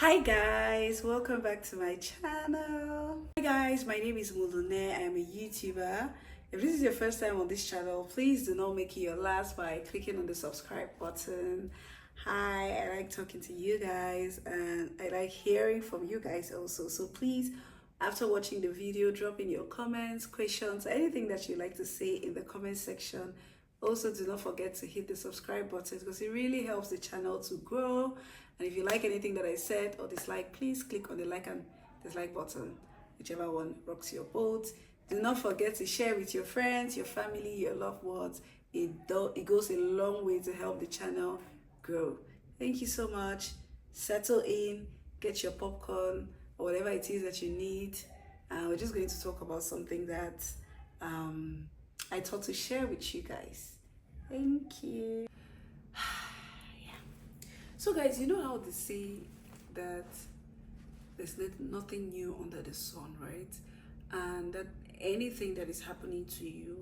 Hi guys, welcome back to my channel. Hi guys, my name is Mulune. I am a YouTuber. If this is your first time on this channel, please do not make it your last by clicking on the subscribe button. Hi, I like talking to you guys and I like hearing from you guys also. So please, after watching the video, drop in your comments, questions, anything that you'd like to say in the comment section. Also, do not forget to hit the subscribe button because it really helps the channel to grow. And if you like anything that I said or dislike, please click on the like and dislike button, whichever one rocks your boat. Do not forget to share with your friends, your family, your loved ones. It goes a long way to help the channel grow. Thank you so much. Settle in, get your popcorn or whatever it is that you need. We're just going to talk about something that I thought to share with you guys. Thank you. So guys, you know how they say that there's nothing new under the sun, right? And that anything that is happening to you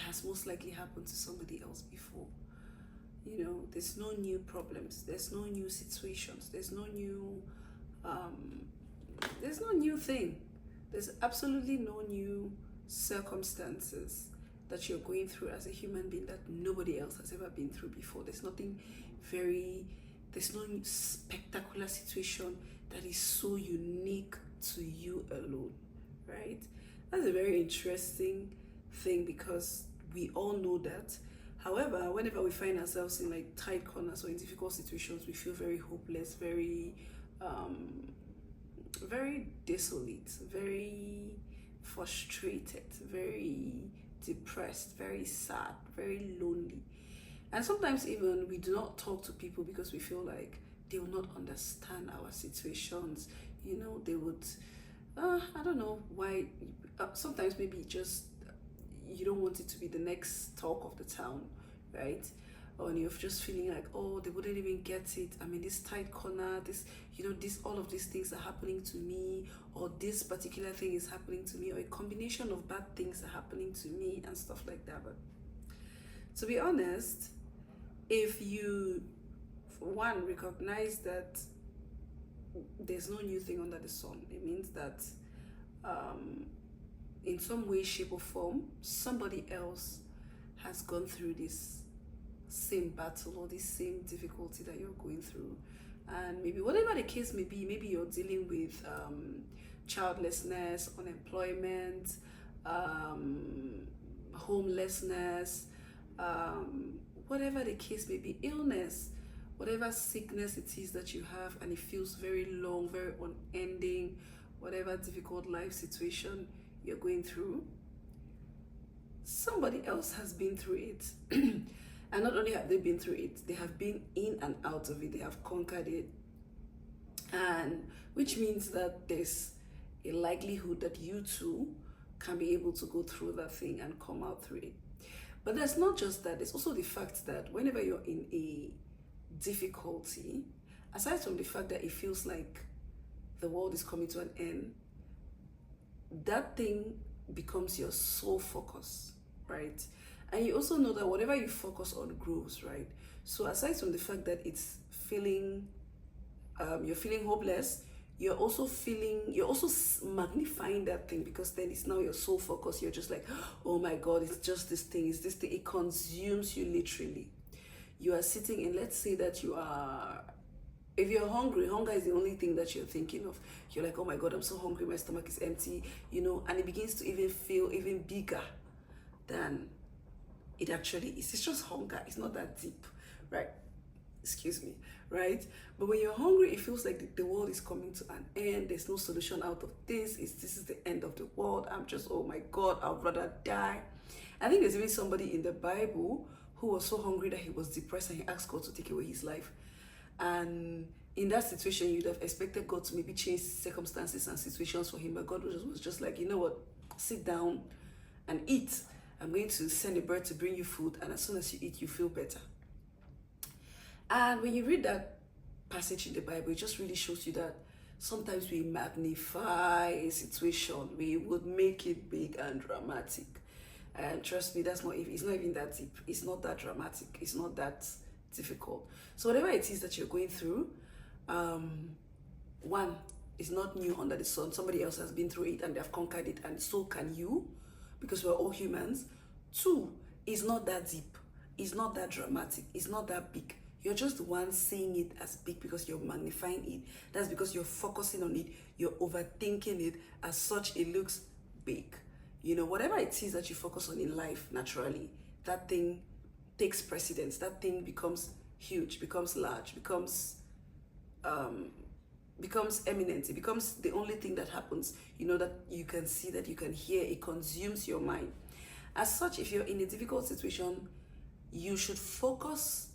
has most likely happened to somebody else before. You know, there's no new problems, there's no new situations, there's no new thing. There's absolutely no new circumstances that you're going through as a human being that nobody else has ever been through before. There's no spectacular situation that is so unique to you alone, right? That's a very interesting thing because we all know that. However, whenever we find ourselves in like tight corners or in difficult situations, we feel very hopeless, very desolate, very frustrated, very depressed, very sad, very lonely. And sometimes even we do not talk to people because we feel like they will not understand our situations. You know, they would, I don't know why. Sometimes maybe just you don't want it to be the next talk of the town, right? Or you're just feeling like, oh, they wouldn't even get it. I'm in this tight corner. All of these things are happening to me, or this particular thing is happening to me, or a combination of bad things are happening to me and stuff like that. But to be honest, if you, for one, recognize that there's no new thing under the sun, it means that in some way, shape, or form, somebody else has gone through this same battle or this same difficulty that you're going through. And maybe whatever the case may be, maybe you're dealing with childlessness, unemployment, homelessness, whatever the case may be, illness, whatever sickness it is that you have, and it feels very long, very unending, whatever difficult life situation you're going through, somebody else has been through it. And not only have they been through it, they have been in and out of it, they have conquered it. And which means that there's a likelihood that you too can be able to go through that thing and come out through it. But there's not just that, there's also the fact that whenever you're in a difficulty, aside from the fact that it feels like the world is coming to an end, that thing becomes your sole focus, right? And you also know that whatever you focus on grows, right? So aside from the fact that it's feeling, you're feeling hopeless, you're also magnifying that thing because then it's now your sole focus. You're just like, oh my God, it's just this thing, it's this thing. It consumes you literally. You are sitting and let's say that if you're hungry, hunger is the only thing that you're thinking of. You're like, oh my God, I'm so hungry, my stomach is empty, and it begins to even feel even bigger than it actually is. It's just hunger. It's not that deep, right? Excuse me, right? But when you're hungry, it feels like the world is coming to an end. There's no solution out of this. This is the end of the world. I'm just, oh my God, I'd rather die. I think there's even somebody in the Bible who was so hungry that he was depressed and he asked God to take away his life. And in that situation, you'd have expected God to maybe change circumstances and situations for him. But God was just like, you know what? Sit down and eat. I'm going to send a bird to bring you food, and as soon as you eat, you feel better. And when you read that passage in the Bible, it just really shows you that sometimes we magnify a situation, we would make it big and dramatic. And trust me, it's not even that deep. It's not that dramatic. It's not that difficult. So whatever it is that you're going through, One, is not new under the sun. Somebody else has been through it and they have conquered it, and so can you, because we're all humans. Two, it's not that deep. It's not that dramatic. It's not that big. You're just the one seeing it as big because you're magnifying it. That's because you're focusing on it. You're overthinking it. As such, it looks big. You know, whatever it is that you focus on in life, naturally, that thing takes precedence. That thing becomes huge, becomes large, becomes eminent. It becomes the only thing that happens, you know, that you can see, that you can hear. It consumes your mind. As such, if you're in a difficult situation, you should focus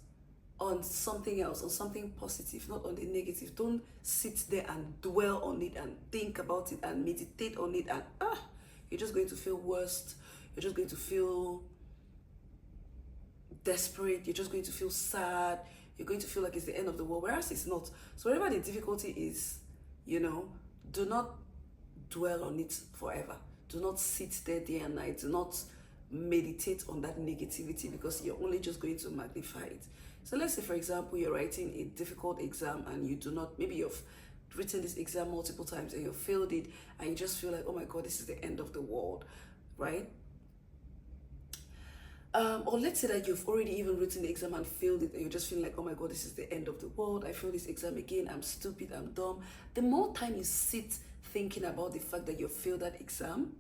on something else, on something positive, not on the negative. Don't sit there and dwell on it and think about it and meditate on it, and you're just going to feel worse. You're just going to feel desperate. You're just going to feel sad. You're going to feel like it's the end of the world, whereas it's not. So whatever the difficulty is, you know, do not dwell on it forever. Do not sit there day and night. Do not meditate on that negativity, because you're only just going to magnify it. So let's say, for example, you're writing a difficult exam and you do not, maybe you've written this exam multiple times and you failed it, and you just feel like, oh my God, this is the end of the world, right? Or let's say that you've already even written the exam and failed it, and you're just feeling like, oh my God, this is the end of the world. I failed this exam again. I'm stupid. I'm dumb. The more time you sit thinking about the fact that you failed that exam,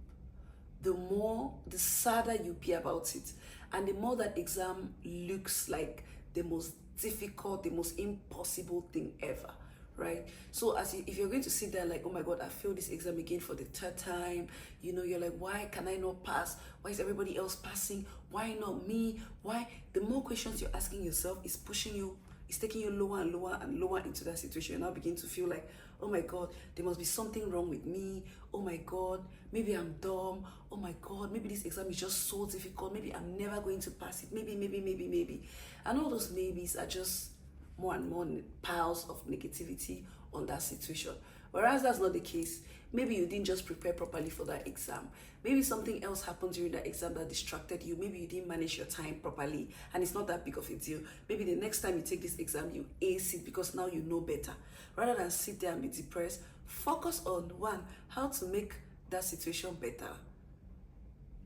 the sadder you be about it. And the more that exam looks like the most difficult, the most impossible thing ever, right? So if you're going to sit there like, oh my God, I failed this exam again for the third time, you know, you're like, why can I not pass? Why is everybody else passing? Why not me? Why? The more questions you're asking yourself is pushing you, it's taking you lower and lower and lower into that situation. You now begin to feel like, oh my God, there must be something wrong with me. Oh my God, maybe I'm dumb. Oh my God, maybe this exam is just so difficult. Maybe I'm never going to pass it. Maybe. And all those maybes are just more and more piles of negativity on that situation. Whereas that's not the case. Maybe you didn't just prepare properly for that exam. Maybe something else happened during that exam that distracted you. Maybe you didn't manage your time properly, and it's not that big of a deal. Maybe the next time you take this exam, you ace it because now you know better. Rather than sit there and be depressed, focus on, one, how to make that situation better.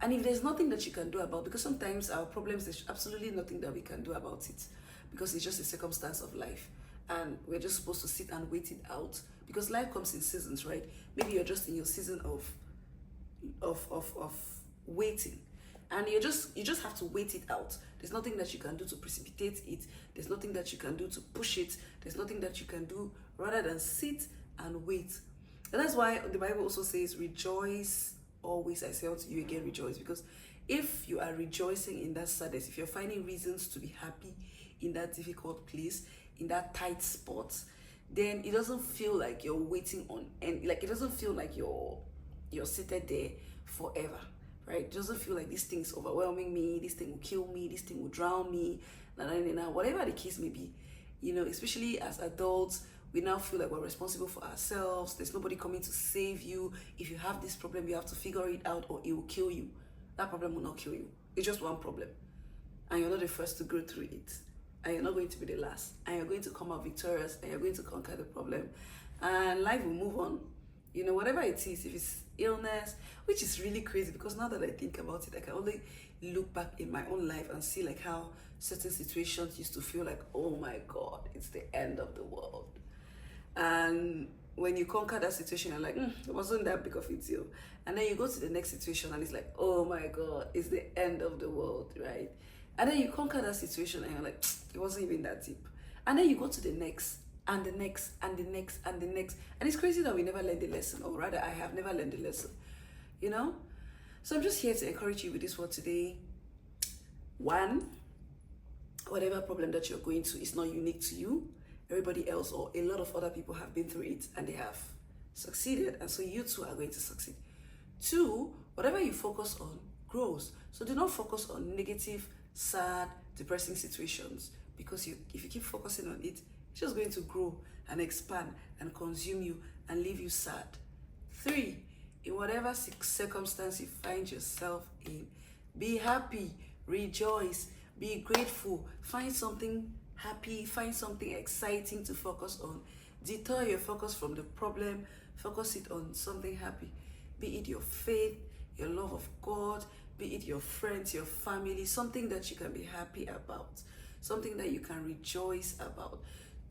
And if there's nothing that you can do about, because sometimes our problems, there's absolutely nothing that we can do about it, because it's just a circumstance of life, and we're just supposed to sit and wait it out, because life comes in seasons, right? Maybe you're just in your season of waiting, and you just have to wait it out. There's nothing that you can do to precipitate it. There's nothing that you can do to push it. There's nothing that you can do rather than sit and wait. And that's why the Bible also says, rejoice always. I say unto you again, rejoice. Because if you are rejoicing in that sadness, if you're finding reasons to be happy in that difficult place, in that tight spot, then it doesn't feel like you're waiting on, and like it doesn't feel like you're seated there forever, right? It doesn't feel like this thing's overwhelming me, this thing will kill me, this thing will drown me, whatever the case may be. You know, especially as adults, we now feel like we're responsible for ourselves. There's nobody coming to save you. If you have this problem, you have to figure it out or it will kill you. That problem will not kill you. It's just one problem, and you're not the first to go through it, and you're not going to be the last, and you're going to come out victorious, and you're going to conquer the problem, and life will move on. You know, whatever it is, if it's illness, which is really crazy, because now that I think about it, I can only look back in my own life and see like how certain situations used to feel like, oh my God, it's the end of the world. And when you conquer that situation, you're like, it wasn't that big of a deal. And then you go to the next situation and it's like, oh my God, it's the end of the world, right? And then you conquer that situation and you're like, it wasn't even that deep. And then you go to the next, and the next, and the next, and the next. And it's crazy that we never learned the lesson, or rather, I have never learned the lesson, you know? So I'm just here to encourage you with this word today. One, whatever problem that you're going to is not unique to you. Everybody else or a lot of other people have been through it and they have succeeded, and so you too are going to succeed. Two, whatever you focus on grows. So do not focus on negative, sad, depressing situations, because if you keep focusing on it, it's just going to grow and expand and consume you and leave you sad. Three, in whatever circumstance you find yourself in, be happy, rejoice, be grateful, find something happy, find something exciting to focus on. Detour your focus from the problem, focus it on something happy. Be it your faith, your love of God, be it your friends, your family, something that you can be happy about, something that you can rejoice about.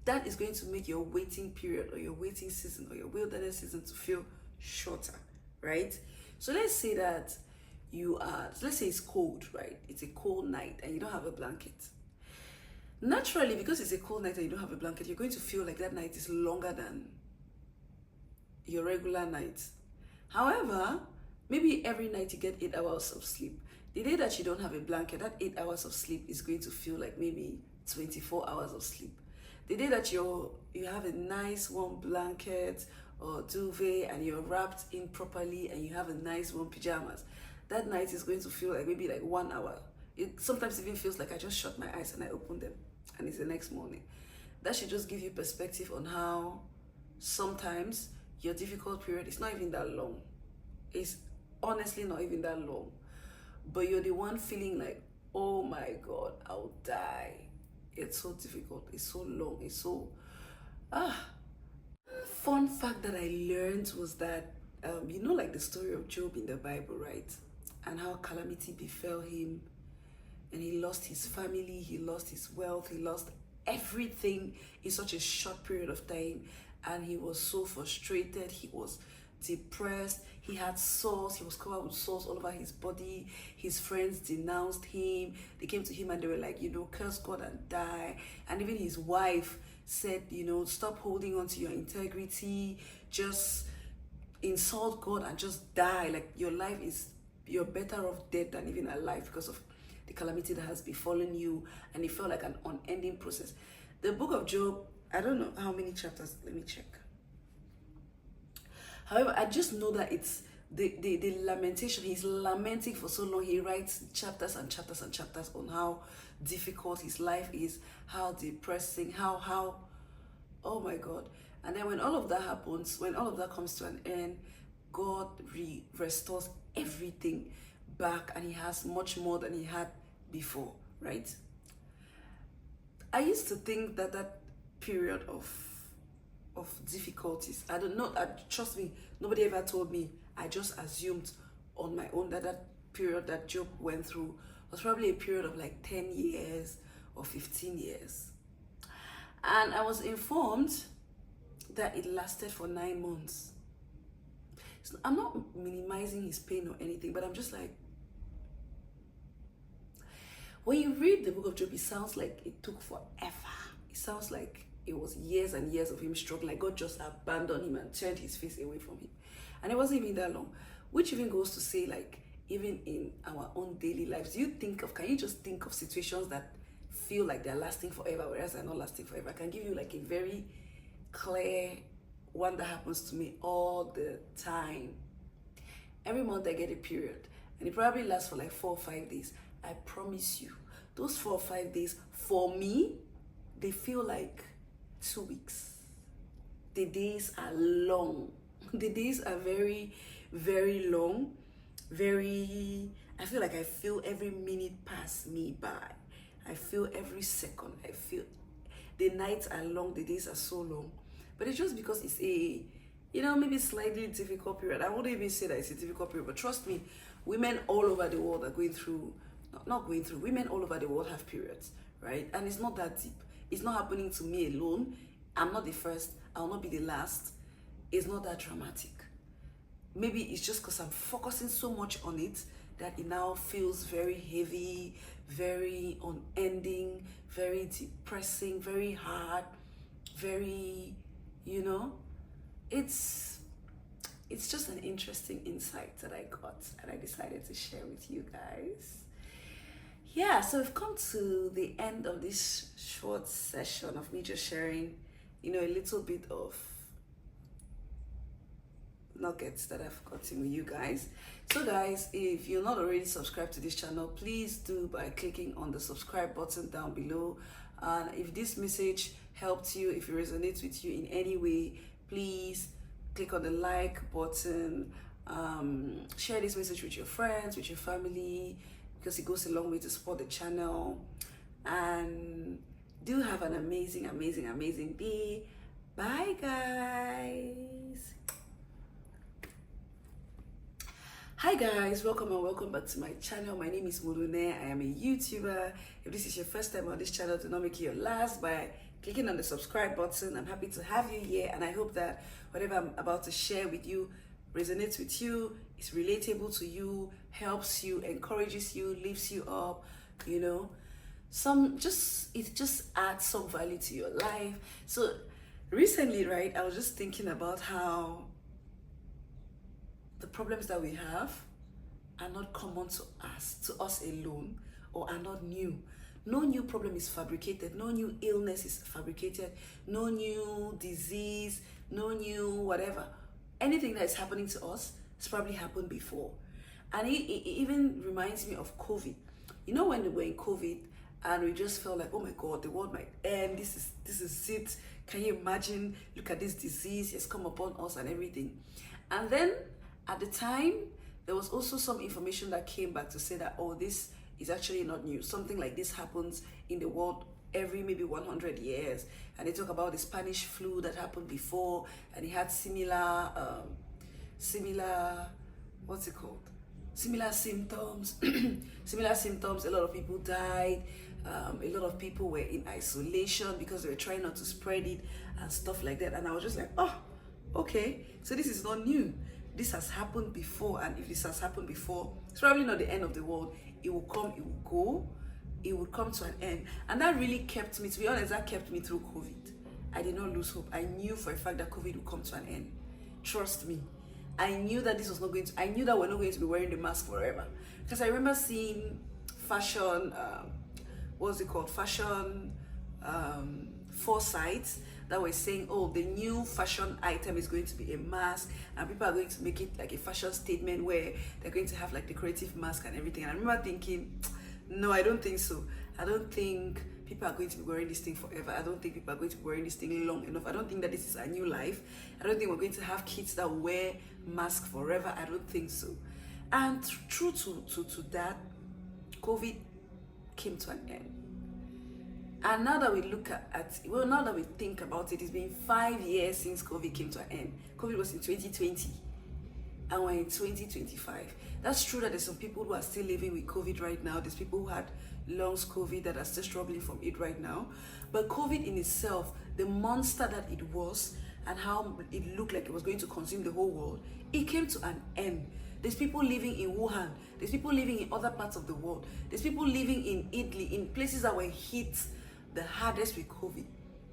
That is going to make your waiting period or your waiting season or your wilderness season to feel shorter, right? So let's say that let's say it's cold, right? It's a cold night and you don't have a blanket. Naturally, because it's a cold night and you don't have a blanket, you're going to feel like that night is longer than your regular night. However, maybe every night you get 8 hours of sleep. The day that you don't have a blanket, that 8 hours of sleep is going to feel like maybe 24 hours of sleep. The day that you have a nice warm blanket or duvet and you're wrapped in properly and you have a nice warm pajamas, that night is going to feel like maybe like 1 hour. It sometimes even feels like I just shut my eyes and I open them and it's the next morning. That should just give you perspective on how sometimes your difficult period is not even that long. It's honestly not even that long. But you're the one feeling like, oh my God, I'll die. It's so difficult, it's so long, it's so fun fact that I learned was that like the story of Job in the Bible, right? And how calamity befell him, and he lost his family, he lost his wealth, he lost everything in such a short period of time, and he was so frustrated, he was depressed, he had sores, he was covered with sores all over his body. His friends denounced him, they came to him and they were like, curse God and die. And even his wife said, stop holding on to your integrity, just insult God and just die. Like you're better off dead than even alive because of the calamity that has befallen you. And it felt like an unending process. The book of Job, I don't know how many chapters, let me check. However, I just know that it's the lamentation. He's lamenting for so long. He writes chapters and chapters and chapters on how difficult his life is, how depressing, how oh my God. And then when all of that happens, when all of that comes to an end, God restores everything back and he has much more than he had before, right? I used to think that period of difficulties, I don't know, trust me, nobody ever told me. I just assumed on my own that period that Job went through was probably a period of like 10 years or 15 years. And I was informed that it lasted for 9 months. So I'm not minimizing his pain or anything, but I'm just like, when you read the book of Job, it sounds like it took forever. It sounds like it was years and years of him struggling. Like God just abandoned him and turned his face away from him. And it wasn't even that long. Which even goes to say, like, even in our own daily lives, can you just think of situations that feel like they're lasting forever, whereas they're not lasting forever? I can give you like a very clear one that happens to me all the time. Every month I get a period, and it probably lasts for like 4 or 5 days. I promise you, those 4 or 5 days, for me, they feel like 2 weeks. The days are long. The days are very, very long. I feel like I feel every minute pass me by. I feel every second. I feel the nights are long, the days are so long. But it's just because it's a, maybe slightly difficult period. I wouldn't even say that it's a difficult period, but trust me, women all over the world are going through, women all over the world have periods, right? And it's not that deep. It's not happening to me alone. I'm not the first. I'll not be the last. It's not that dramatic. Maybe it's just because I'm focusing so much on it that it now feels very heavy, very unending, very depressing, very hard, very, it's just an interesting insight that I got and I decided to share with you guys. Yeah, so we've come to the end of this short session of me just sharing, a little bit of nuggets that I've gotten with you guys. So guys, if you're not already subscribed to this channel, please do by clicking on the subscribe button down below. And if this message helped you, if it resonates with you in any way, please click on the like button, share this message with your friends, with your family, because it goes a long way to support the channel. And Do have an amazing, amazing, amazing day. Bye, guys. Hi guys, welcome and welcome back to my channel. My name is Mulune. I am a YouTuber. If this is your first time on this channel, do not make it your last by clicking on the subscribe button. I'm happy to have you here, and I hope that whatever I'm about to share with you resonates with you, is relatable to you, helps you, encourages you, lifts you up, you know. It just adds some value to your life. So recently, right, I was just thinking about how the problems that we have are not common to us alone, or are not new. No new problem is fabricated, no new illness is fabricated, no new disease, no new whatever. Anything that is happening to us has probably happened before. And it even reminds me of COVID. You know, when we were in COVID and we just felt like, oh my God, the world might end, this is it. Can you imagine? Look at this disease, it's come upon us and everything. And then at the time, there was also some information that came back to say that, oh, this is actually not new. Something like this happens in the world every maybe 100 years. And they talk about the Spanish flu that happened before, and it had similar, what's it called? Similar symptoms. Similar symptoms. A lot of people died. A lot of people were in isolation because they were trying not to spread it and stuff like that. And I was just like, oh, okay, so this is not new. This has happened before, and if this has happened before, it's probably not the end of the world. It will come, it will go, it will come to an end. And that really kept me, to be honest, that kept me through COVID. I did not lose hope. I knew for a fact that COVID would come to an end. Trust me. I knew that this was not going to, I knew that we're not going to be wearing the mask forever. Because I remember seeing fashion, what's it called? Fashion foresights that were saying, oh, the new fashion item is going to be a mask, and people are going to make it like a fashion statement where they're going to have like decorative mask and everything. And I remember thinking, no, I don't think so. I don't think people are going to be wearing this thing forever. I don't think people are going to be wearing this thing long enough. I don't think that this is a new life. I don't think we're going to have kids that wear masks forever. I don't think so. And true to that, COVID came to an end. And now that we look now that we think about it, it's been 5 years since COVID came to an end. COVID was in 2020, and we're in 2025. That's true that there's some people who are still living with COVID right now. There's people who had lungs COVID that are still struggling from it right now. But COVID in itself, the monster that it was, and how it looked like it was going to consume the whole world, it came to an end. There's people living in Wuhan. There's people living in other parts of the world. There's people living in Italy, in places that were hit the hardest with COVID.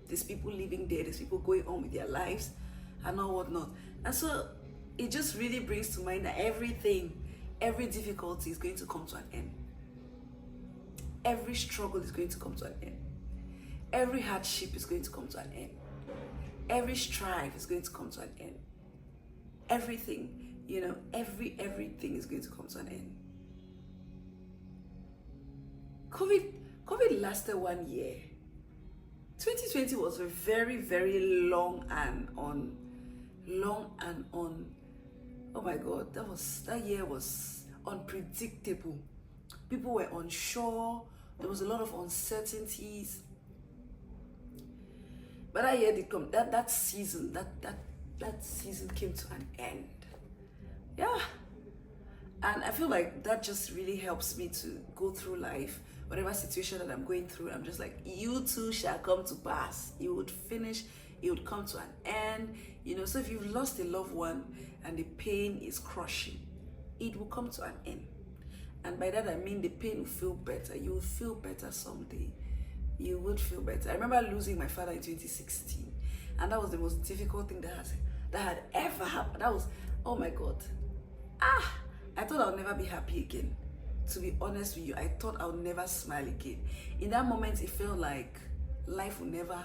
There's people living there. There's people going on with their lives and all whatnot. And so it just really brings to mind that everything, every difficulty is going to come to an end. Every struggle is going to come to an end. Every hardship is going to come to an end. Every strife is going to come to an end. Everything, you know, everything is going to come to an end. COVID lasted 1 year. 2020 was a very, very long and on. Oh my God, that year was unpredictable. People were unsure. There was a lot of uncertainties. But that year did come. That season came to an end. Yeah. And I feel like that just really helps me to go through life. Whatever situation that I'm going through, I'm just like, you too shall come to pass. You would finish, it would come to an end. You know, so if you've lost a loved one and the pain is crushing, it will come to an end. And by that I mean the pain will feel better. You will feel better someday. You would feel better. I remember losing my father in 2016, and that was the most difficult thing that had ever happened. That was, oh my God. I thought I would never be happy again. To be honest with you, I thought I would never smile again. In that moment, it felt like life will never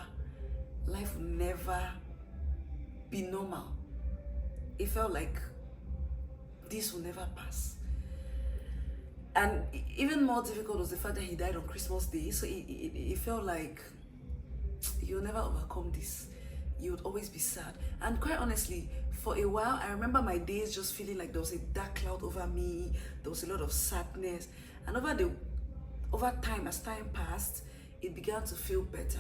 be normal. It felt like this will never pass. And even more difficult was the fact that he died on Christmas Day. So it felt like you'll never overcome this. You would always be sad. And quite honestly, for a while, I remember my days just feeling like there was a dark cloud over me. There was a lot of sadness. And over time, as time passed, it began to feel better.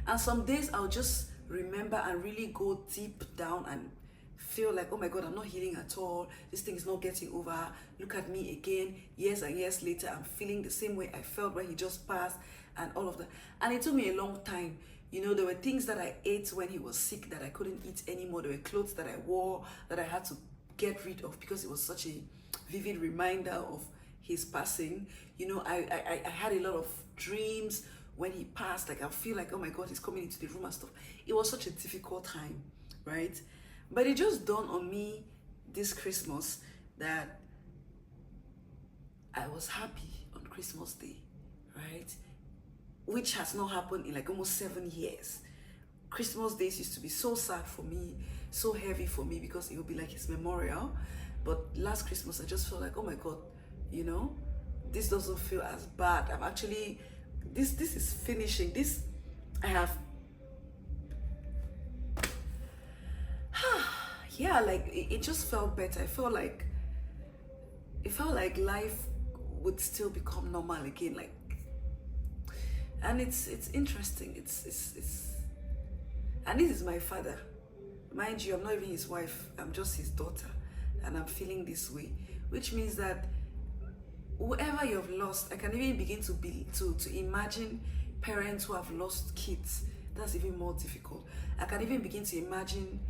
And some days I'll just remember and really go deep down and feel like, oh my God, I'm not healing at all. This thing is not getting over. Look at me again. Years and years later, I'm feeling the same way I felt when he just passed and all of that. And it took me a long time. You know, there were things that I ate when he was sick that I couldn't eat anymore. There were clothes that I wore that I had to get rid of because it was such a vivid reminder of his passing. You know, I had a lot of dreams when he passed. Like, I feel like, oh my God, he's coming into the room and stuff. It was such a difficult time, right? But it just dawned on me this Christmas that I was happy on Christmas Day, right? Which has not happened in like almost 7 years. Christmas days used to be so sad for me, so heavy for me because it would be like his memorial. But last Christmas, I just felt like, oh my God, you know, this doesn't feel as bad. I'm actually, this is finishing. This, I have, yeah, like it just felt better. It felt like life would still become normal again. Like, and it's interesting. It's and this is my father. Mind you, I'm not even his wife. I'm just his daughter, and I'm feeling this way, which means that whoever you've lost, I can even begin to imagine parents who have lost kids. That's even more difficult. I can even begin to imagine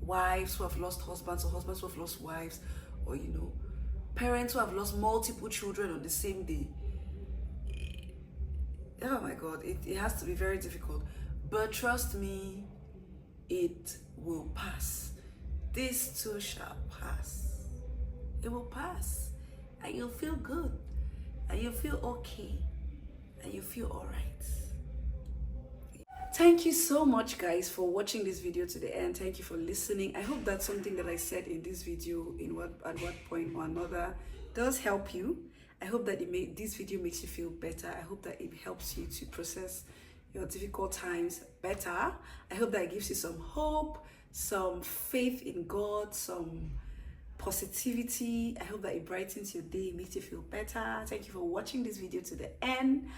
wives who have lost husbands or husbands who have lost wives, or you know, parents who have lost multiple children on the same day. Oh my God, it has to be very difficult. But trust me, it will pass. This too shall pass. It will pass. And you'll feel good. And you'll feel okay. And you feel alright. Thank you so much, guys, for watching this video to the end. Thank you for listening. I hope that something that I said in this video at what point or another does help you. I hope that this video makes you feel better. I hope that it helps you to process your difficult times better. I hope that it gives you some hope, some faith in God, some positivity. I hope that it brightens your day, makes you feel better. Thank you for watching this video to the end.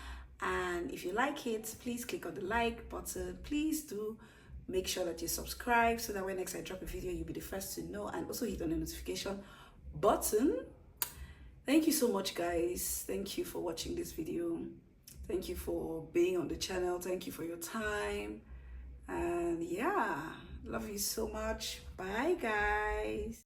And if you like it, please click on the like button. Please do make sure that you subscribe so that when next I drop a video, you'll be the first to know, and also hit on the notification button. Thank you so much, guys. Thank you for watching this video. Thank you for being on the channel. Thank you for your time. And yeah, love you so much. Bye, guys.